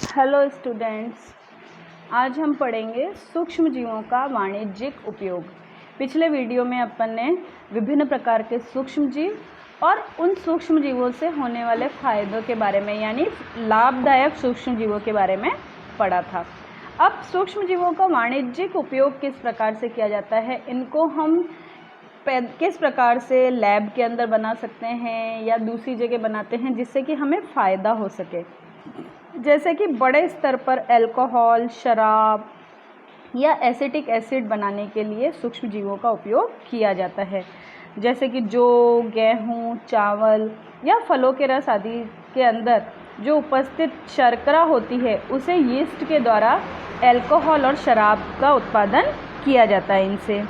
Hello students, आज हम पढ़ेंगे सूक्ष्म जीवों का वाणिज्यिक उपयोग। पिछले वीडियो में अपन ने विभिन्न प्रकार के सूक्ष्म जीव और उन सूक्ष्म जीवों से होने वाले फायदों के बारे में यानी लाभदायक सूक्ष्म जीवों के बारे में पढ़ा था। अब सूक्ष्म जीवों का वाणिज्यिक उपयोग किस प्रकार से किया जाता है, इनको हम किस प्रकार से लैब के अंदर बना सकते हैं या दूसरी जगह बनाते हैं जिससे कि हमें फ़ायदा हो सके। जैसे कि बड़े स्तर पर अल्कोहल, शराब या एसिटिक एसिड बनाने के लिए सूक्ष्म जीवों का उपयोग किया जाता है। जैसे कि जौ, गेहूँ, चावल या फलों के रस आदि के अंदर जो उपस्थित शर्करा होती है उसे यीस्ट के द्वारा अल्कोहल और शराब का उत्पादन किया जाता है। इनसे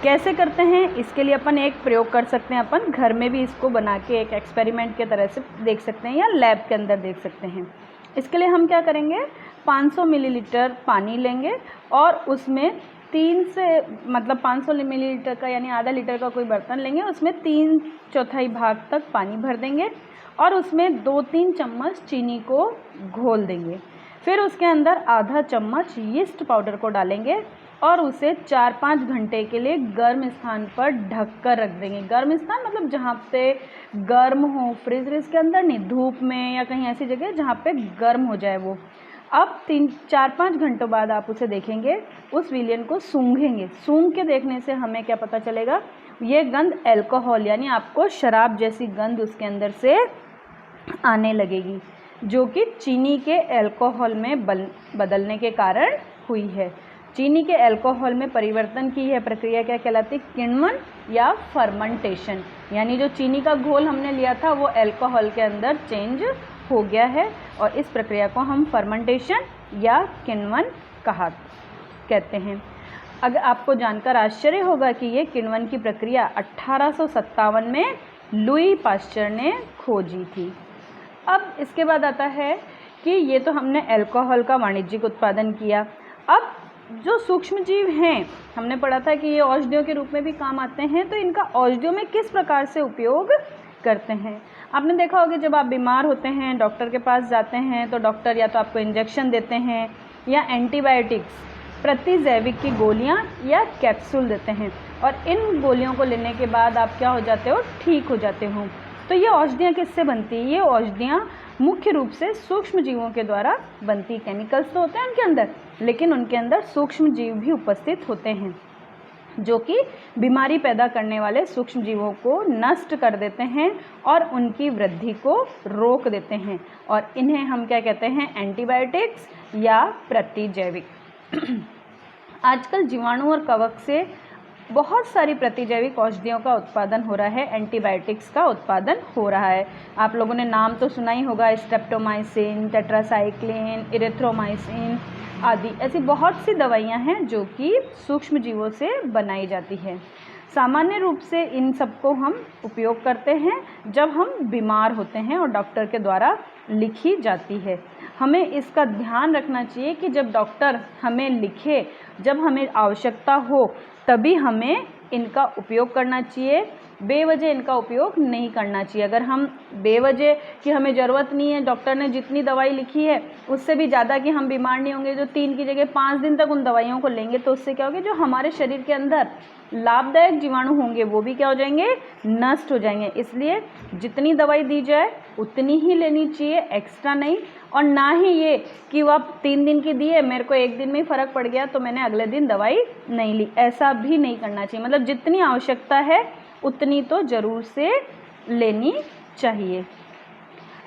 कैसे करते हैं, इसके लिए अपन एक प्रयोग कर सकते हैं। अपन घर में भी इसको बना के एक एक्सपेरिमेंट के तरह से देख सकते हैं या लैब के अंदर देख सकते हैं। इसके लिए हम क्या करेंगे, 500 मिलीलीटर पानी लेंगे और उसमें 500 मिलीलीटर का यानी आधा लीटर का कोई बर्तन लेंगे, उसमें 3/4 भाग तक पानी भर देंगे और उसमें 2-3 चम्मच चीनी को घोल देंगे। फिर उसके अंदर आधा चम्मच यीस्ट पाउडर को डालेंगे और उसे 4-5 घंटे के लिए गर्म स्थान पर ढक कर रख देंगे। गर्म स्थान मतलब जहाँ पे गर्म हो, फ्रिज के अंदर नहीं, धूप में या कहीं ऐसी जगह जहाँ पे गर्म हो जाए वो। अब 3-4-5 घंटों बाद आप उसे देखेंगे, उस विलयन को सूंघेंगे। सूंघ के देखने से हमें क्या पता चलेगा, ये गंध अल्कोहल यानी आपको शराब जैसी गंध उसके अंदर से आने लगेगी, जो कि चीनी के अल्कोहल में बदलने के कारण हुई है। चीनी के अल्कोहल में परिवर्तन की यह प्रक्रिया क्या कहलाती है, किण्वन या फर्मेंटेशन। यानी जो चीनी का घोल हमने लिया था वो अल्कोहल के अंदर चेंज हो गया है और इस प्रक्रिया को हम फर्मेंटेशन या किण्वन कहते हैं। अगर आपको जानकर आश्चर्य होगा कि ये किण्वन की प्रक्रिया 1857 में लुई पाश्चर ने खोजी थी। अब इसके बाद आता है कि ये तो हमने अल्कोहल का वाणिज्यिक उत्पादन किया। अब जो सूक्ष्म जीव हैं, हमने पढ़ा था कि ये औषधियों के रूप में भी काम आते हैं, तो इनका औषधियों में किस प्रकार से उपयोग करते हैं। आपने देखा होगा जब आप बीमार होते हैं, डॉक्टर के पास जाते हैं तो डॉक्टर या तो आपको इंजेक्शन देते हैं या एंटीबायोटिक्स प्रतिजैविक की गोलियां या कैप्सूल देते हैं और इन गोलियों को लेने के बाद आप क्या हो जाते हो, ठीक हो जाते हो। तो ये औषधियाँ किससे बनती है, ये औषधियाँ मुख्य रूप से सूक्ष्म जीवों के द्वारा बनती। केमिकल्स तो होते हैं उनके अंदर, लेकिन उनके अंदर सूक्ष्म जीव भी उपस्थित होते हैं जो कि बीमारी पैदा करने वाले सूक्ष्म जीवों को नष्ट कर देते हैं और उनकी वृद्धि को रोक देते हैं और इन्हें हम क्या कहते हैं, एंटीबायोटिक्स या प्रतिजैविक। आजकल जीवाणु और कवक से बहुत सारी प्रतिजैविक औषधियों का उत्पादन हो रहा है, एंटीबायोटिक्स का उत्पादन हो रहा है। आप लोगों ने नाम तो सुना ही होगा, स्ट्रेप्टोमाइसिन, टेट्रासाइक्लिन, इरिथ्रोमाइसिन आदि। ऐसी बहुत सी दवाइयाँ हैं जो कि सूक्ष्म जीवों से बनाई जाती है। सामान्य रूप से इन सबको हम उपयोग करते हैं जब हम बीमार होते हैं और डॉक्टर के द्वारा लिखी जाती है। हमें इसका ध्यान रखना चाहिए कि जब डॉक्टर हमें लिखे, जब हमें आवश्यकता हो तभी हमें इनका उपयोग करना चाहिए, बेवजह इनका उपयोग नहीं करना चाहिए। अगर हम बेवजह कि हमें ज़रूरत नहीं है, डॉक्टर ने जितनी दवाई लिखी है उससे भी ज़्यादा कि हम बीमार नहीं होंगे, जो 3 की जगह 5 दिन तक उन दवाइयों को लेंगे तो उससे क्या होगा, जो हमारे शरीर के अंदर लाभदायक जीवाणु होंगे वो भी क्या हो जाएंगे, नष्ट हो जाएंगे। इसलिए जितनी दवाई दी जाए उतनी ही लेनी चाहिए, एक्स्ट्रा नहीं। और ना ही ये कि वो आप 3 दिन की दी है, मेरे को 1 दिन में ही फ़र्क पड़ गया तो मैंने अगले दिन दवाई नहीं ली, ऐसा भी नहीं करना चाहिए। मतलब जितनी आवश्यकता है उतनी तो ज़रूर से लेनी चाहिए।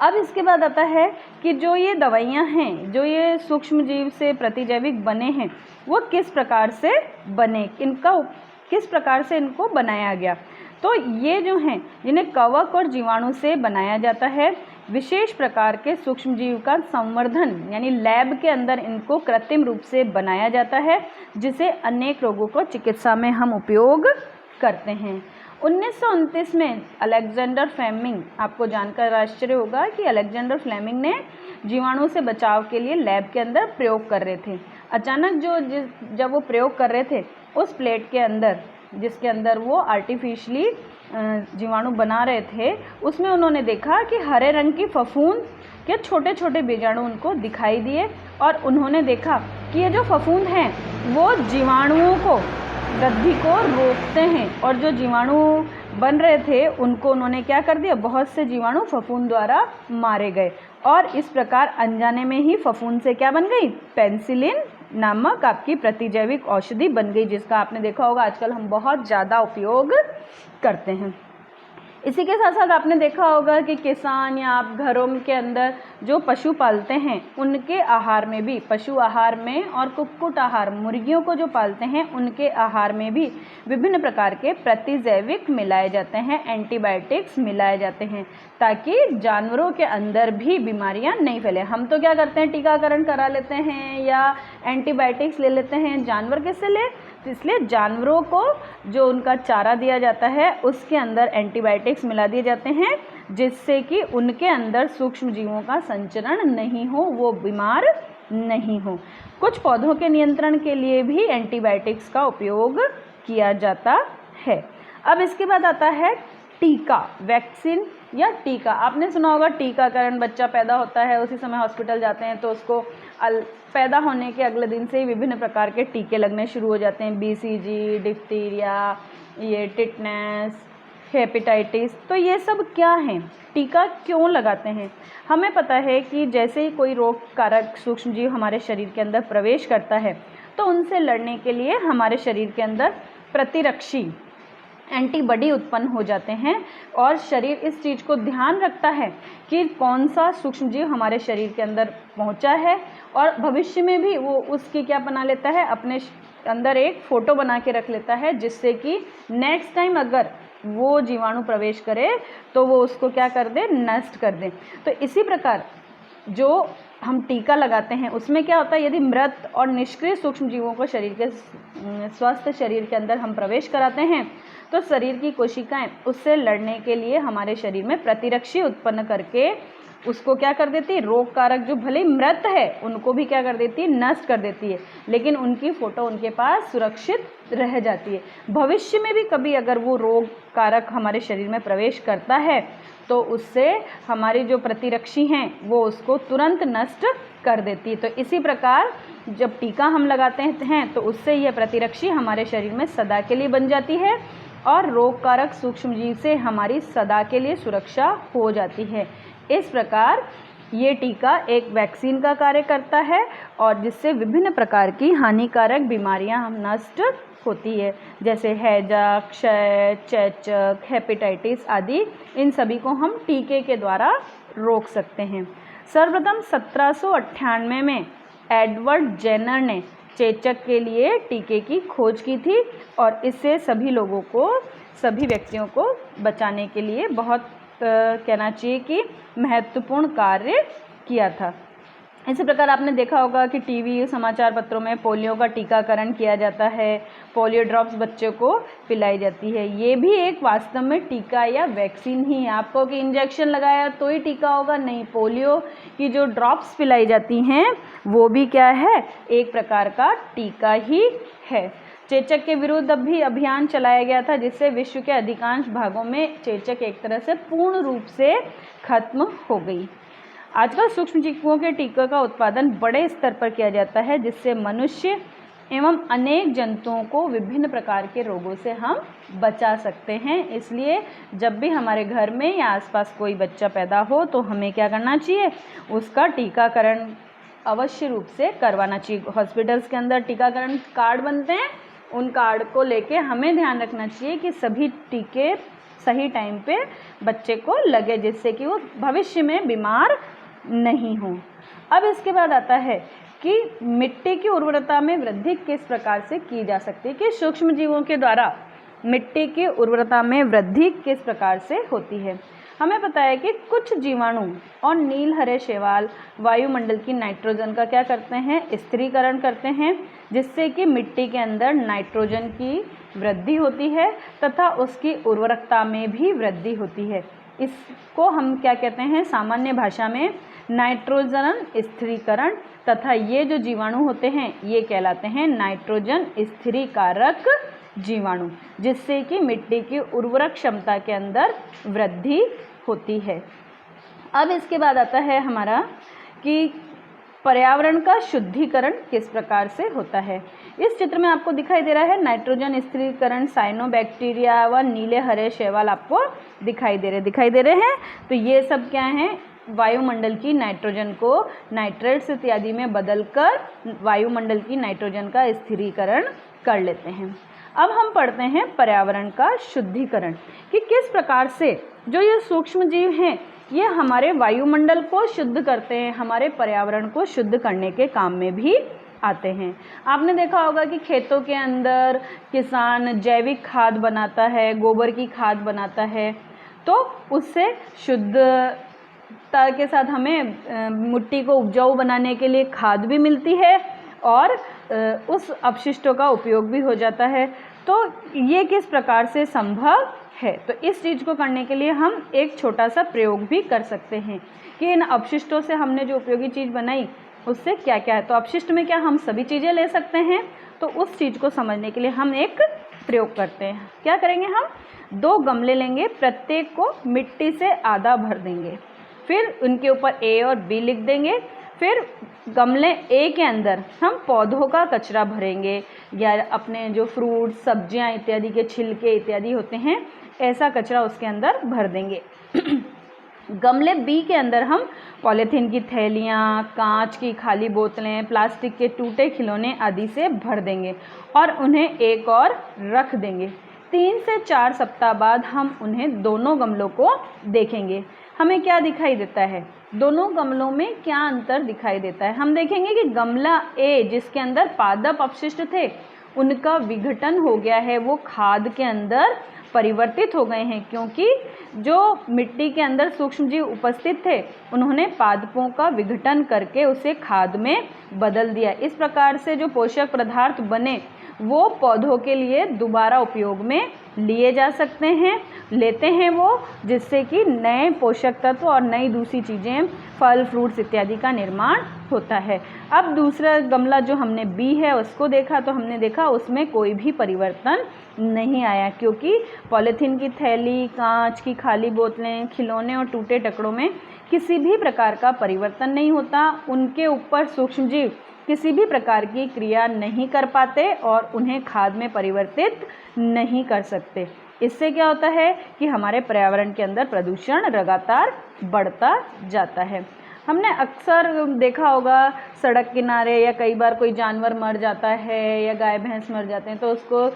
अब इसके बाद आता है कि जो ये दवाइयाँ हैं, जो ये सूक्ष्म जीव से प्रतिजैविक बने हैं, वो किस प्रकार से बने, किस प्रकार से इनको बनाया गया। तो ये जो हैं जिन्हें कवक और जीवाणु से बनाया जाता है, विशेष प्रकार के सूक्ष्म जीव का संवर्धन यानी लैब के अंदर इनको कृत्रिम रूप से बनाया जाता है, जिसे अनेक रोगों को चिकित्सा में हम उपयोग करते हैं। 1929 में अलेक्जेंडर फ्लेमिंग, आपको जानकर आश्चर्य होगा कि अलेक्जेंडर फ्लेमिंग ने जीवाणु से बचाव के लिए लैब के अंदर प्रयोग कर रहे थे। अचानक जब वो प्रयोग कर रहे थे, उस प्लेट के अंदर जिसके अंदर वो आर्टिफिशियली जीवाणु बना रहे थे उसमें उन्होंने देखा कि हरे रंग की फफूंद के छोटे छोटे बीजाणु उनको दिखाई दिए और उन्होंने देखा कि ये जो फफूंद हैं वो जीवाणुओं को, वृद्धि को रोकते हैं। और जो जीवाणु बन रहे थे उनको उन्होंने क्या कर दिया, बहुत से जीवाणु फफूंद द्वारा मारे गए और इस प्रकार अनजाने में ही फफूंद से क्या बन गई, पेनिसिलिन नामक आपकी प्रतिजैविक औषधि बन गई, जिसका आपने देखा होगा आजकल हम बहुत ज़्यादा उपयोग करते हैं। इसी के साथ साथ आपने देखा होगा कि किसान या आप घरों के अंदर जो पशु पालते हैं उनके आहार में भी, पशु आहार में और कुक्कुट आहार, मुर्गियों को जो पालते हैं उनके आहार में भी विभिन्न प्रकार के प्रतिजैविक मिलाए जाते हैं, एंटीबायोटिक्स मिलाए जाते हैं, ताकि जानवरों के अंदर भी बीमारियां नहीं फैले। हम तो क्या करते हैं, टीकाकरण करा लेते हैं या एंटीबायोटिक्स ले लेते हैं, जानवर किससे ले, तो इसलिए जानवरों को जो उनका चारा दिया जाता है उसके अंदर एंटीबायोटिक्स मिला दिए जाते हैं, जिससे कि उनके अंदर सूक्ष्म जीवों का संचरण नहीं हो, वो बीमार नहीं हो। कुछ पौधों के नियंत्रण के लिए भी एंटीबायोटिक्स का उपयोग किया जाता है। अब इसके बाद आता है टीका, वैक्सीन या टीका। आपने सुना होगा टीकाकरण, बच्चा पैदा होता है उसी समय हॉस्पिटल जाते हैं तो उसको पैदा होने के अगले दिन से ही विभिन्न प्रकार के टीके लगने शुरू हो जाते हैं, BCG, डिप्थीरिया, ये टिटनेस, हेपेटाइटिस। तो ये सब क्या हैं, टीका क्यों लगाते हैं? हमें पता है कि जैसे ही कोई रोग कारक सूक्ष्म जीव हमारे शरीर के अंदर प्रवेश करता है तो उनसे लड़ने के लिए हमारे शरीर के अंदर प्रतिरक्षी एंटीबॉडी उत्पन्न हो जाते हैं और शरीर इस चीज़ को ध्यान रखता है कि कौन सा सूक्ष्म जीव हमारे शरीर के अंदर पहुंचा है और भविष्य में भी वो उसकी क्या बना लेता है, अपने अंदर एक फ़ोटो बना के रख लेता है, जिससे कि नेक्स्ट टाइम अगर वो जीवाणु प्रवेश करे तो वो उसको क्या कर दे, नष्ट कर दे। तो इसी प्रकार जो हम टीका लगाते हैं उसमें क्या होता है, यदि मृत और निष्क्रिय सूक्ष्म जीवों को शरीर के स्वस्थ शरीर के अंदर हम प्रवेश कराते हैं तो शरीर की कोशिकाएं उससे लड़ने के लिए हमारे शरीर में प्रतिरक्षी उत्पन्न करके उसको क्या कर देती है, रोग कारक जो भले मृत है उनको भी क्या कर देती है, नष्ट कर देती है, लेकिन उनकी फ़ोटो उनके पास सुरक्षित रह जाती है। भविष्य में भी कभी अगर वो रोग कारक हमारे शरीर में प्रवेश करता है तो उससे हमारे जो प्रतिरक्षी हैं वो उसको तुरंत नष्ट कर देती है। तो इसी प्रकार जब टीका हम लगाते हैं तो उससे यह प्रतिरक्षी हमारे शरीर में सदा के लिए बन जाती है और रोग कारक सूक्ष्म जीव से हमारी सदा के लिए सुरक्षा हो जाती है। इस प्रकार ये टीका एक वैक्सीन का कार्य करता है और जिससे विभिन्न प्रकार की हानिकारक बीमारियां हम नष्ट होती है, जैसे हैजा, क्षय, चेचक, हेपेटाइटिस आदि, इन सभी को हम टीके के द्वारा रोक सकते हैं। सर्वप्रथम 1798 में एडवर्ड जेनर ने चेचक के लिए टीके की खोज की थी और इससे सभी लोगों को, सभी व्यक्तियों को बचाने के लिए बहुत कहना चाहिए कि महत्वपूर्ण कार्य किया था। इसी प्रकार आपने देखा होगा कि टीवी, समाचार पत्रों में पोलियो का टीकाकरण किया जाता है, पोलियो ड्रॉप्स बच्चों को पिलाई जाती है। ये भी एक वास्तव में टीका या वैक्सीन ही है। आपको कि इंजेक्शन लगाया तो ही टीका होगा, नहीं, पोलियो की जो ड्रॉप्स पिलाई जाती हैं वो भी क्या है, एक प्रकार का टीका ही है। चेचक के विरुद्ध भी अभियान चलाया गया था, जिससे विश्व के अधिकांश भागों में चेचक एक तरह से पूर्ण रूप से खत्म हो गई। आजकल सूक्ष्म जीवों के टीकों का उत्पादन बड़े स्तर पर किया जाता है, जिससे मनुष्य एवं अनेक जंतुओं को विभिन्न प्रकार के रोगों से हम बचा सकते हैं। इसलिए जब भी हमारे घर में या आसपास कोई बच्चा पैदा हो तो हमें क्या करना चाहिए, उसका टीकाकरण अवश्य रूप से करवाना चाहिए। हॉस्पिटल्स के अंदर टीकाकरण कार्ड बनते हैं, उन कार्ड को लेके हमें ध्यान रखना चाहिए कि सभी टीके सही टाइम पे बच्चे को लगे, जिससे कि वो भविष्य में बीमार नहीं हो। अब इसके बाद आता है कि मिट्टी की उर्वरता में वृद्धि किस प्रकार से की जा सकती है, कि सूक्ष्म जीवों के द्वारा मिट्टी की उर्वरता में वृद्धि किस प्रकार से होती है। हमें पता है कि कुछ जीवाणु और नील हरे शैवाल वायुमंडल की नाइट्रोजन का क्या करते हैं, स्थिरीकरण करते हैं, जिससे कि मिट्टी के अंदर नाइट्रोजन की वृद्धि होती है तथा उसकी उर्वरकता में भी वृद्धि होती है। इसको हम क्या कहते हैं, सामान्य भाषा में नाइट्रोजन स्थिरीकरण, तथा ये जो जीवाणु होते हैं ये कहलाते हैं नाइट्रोजन स्थिरीकारक जीवाणु, जिससे कि मिट्टी की उर्वरक क्षमता के अंदर वृद्धि होती है। अब इसके बाद आता है हमारा कि पर्यावरण का शुद्धिकरण किस प्रकार से होता है। इस चित्र में आपको दिखाई दे रहा है नाइट्रोजन स्थिरीकरण, साइनोबैक्टीरिया व नीले हरे शैवाल आपको दिखाई दे रहे हैं। तो ये सब क्या हैं, वायुमंडल की नाइट्रोजन को नाइट्रेट्स इत्यादि में बदलकर वायुमंडल की नाइट्रोजन का स्थिरीकरण कर लेते हैं। अब हम पढ़ते हैं पर्यावरण का शुद्धिकरण कि किस प्रकार से जो ये सूक्ष्म जीव हैं ये हमारे वायुमंडल को शुद्ध करते हैं, हमारे पर्यावरण को शुद्ध करने के काम में भी आते हैं। आपने देखा होगा कि खेतों के अंदर किसान जैविक खाद बनाता है, गोबर की खाद बनाता है, तो उससे शुद्धता के साथ हमें मिट्टी को उपजाऊ बनाने के लिए खाद भी मिलती है और उस अपशिष्टों का उपयोग भी हो जाता है। तो ये किस प्रकार से संभव है, तो इस चीज़ को करने के लिए हम एक छोटा सा प्रयोग भी कर सकते हैं कि इन अपशिष्टों से हमने जो उपयोगी चीज़ बनाई उससे क्या क्या है। तो अपशिष्ट में क्या हम सभी चीज़ें ले सकते हैं, तो उस चीज़ को समझने के लिए हम एक प्रयोग करते हैं। क्या करेंगे, हम 2 गमले लेंगे, प्रत्येक को मिट्टी से आधा भर देंगे, फिर उनके ऊपर A और B लिख देंगे। फिर गमले A के अंदर हम पौधों का कचरा भरेंगे या अपने जो फ्रूट सब्जियां इत्यादि के छिलके इत्यादि होते हैं ऐसा कचरा उसके अंदर भर देंगे। गमले B के अंदर हम पॉलीथीन की थैलियाँ, कांच की खाली बोतलें, प्लास्टिक के टूटे खिलौने आदि से भर देंगे और उन्हें एक और रख देंगे। 3 से 4 सप्ताह बाद हम उन्हें दोनों गमलों को देखेंगे। हमें क्या दिखाई देता है, दोनों गमलों में क्या अंतर दिखाई देता है। हम देखेंगे कि गमला A जिसके अंदर पादप अपशिष्ट थे उनका विघटन हो गया है, वो खाद के अंदर परिवर्तित हो गए हैं, क्योंकि जो मिट्टी के अंदर सूक्ष्मजीव उपस्थित थे उन्होंने पादपों का विघटन करके उसे खाद में बदल दिया। इस प्रकार से जो पोषक पदार्थ बने वो पौधों के लिए दोबारा उपयोग में लिए जा सकते हैं, लेते हैं वो, जिससे कि नए पोषक तत्व और नई दूसरी चीज़ें फल फ्रूट्स इत्यादि का निर्माण होता है। अब दूसरा गमला जो हमने B है उसको देखा तो हमने देखा उसमें कोई भी परिवर्तन नहीं आया, क्योंकि पॉलीथीन की थैली, कांच की खाली बोतलें, खिलौने और टूटे टुकड़ों में किसी भी प्रकार का परिवर्तन नहीं होता। उनके ऊपर सूक्ष्मजीव किसी भी प्रकार की क्रिया नहीं कर पाते और उन्हें खाद में परिवर्तित नहीं कर सकते। इससे क्या होता है कि हमारे पर्यावरण के अंदर प्रदूषण लगातार बढ़ता जाता है। हमने अक्सर देखा होगा सड़क किनारे या कई बार कोई जानवर मर जाता है या गाय भैंस मर जाते हैं तो उसको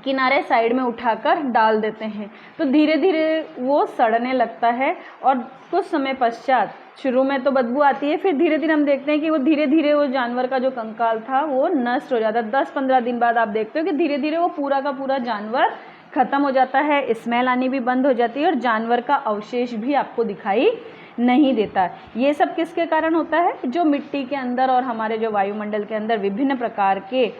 किनारे साइड में उठाकर डाल देते हैं, तो धीरे धीरे वो सड़ने लगता है और कुछ समय पश्चात शुरू में तो बदबू आती है, फिर धीरे धीरे हम देखते हैं कि वो धीरे धीरे वो जानवर का जो कंकाल था वो नष्ट हो जाता है। 10-15 दिन बाद आप देखते हो कि धीरे धीरे वो पूरा का पूरा जानवर खत्म हो जाता है, स्मेल आनी भी बंद हो जाती है और जानवर का अवशेष भी आपको दिखाई नहीं देता। ये सब किसके कारण होता है, जो मिट्टी के अंदर और हमारे जो वायुमंडल के अंदर विभिन्न प्रकार के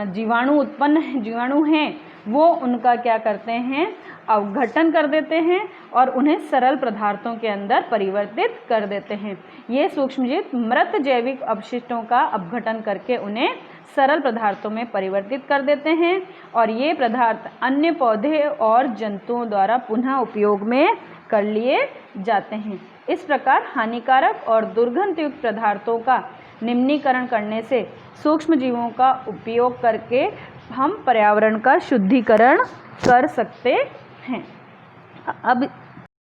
जीवाणु हैं वो उनका क्या करते हैं, अवघटन कर देते हैं और उन्हें सरल पदार्थों के अंदर परिवर्तित कर देते हैं। ये सूक्ष्मजीव मृत जैविक अपशिष्टों का अपघटन करके उन्हें सरल पदार्थों में परिवर्तित कर देते हैं और ये पदार्थ अन्य पौधे और जंतुओं द्वारा पुनः उपयोग में कर लिए जाते हैं। इस प्रकार हानिकारक और दुर्गंधयुक्त पदार्थों का निम्नीकरण करने से सूक्ष्मजीवों का उपयोग करके हम पर्यावरण का शुद्धिकरण कर सकते हैं। अब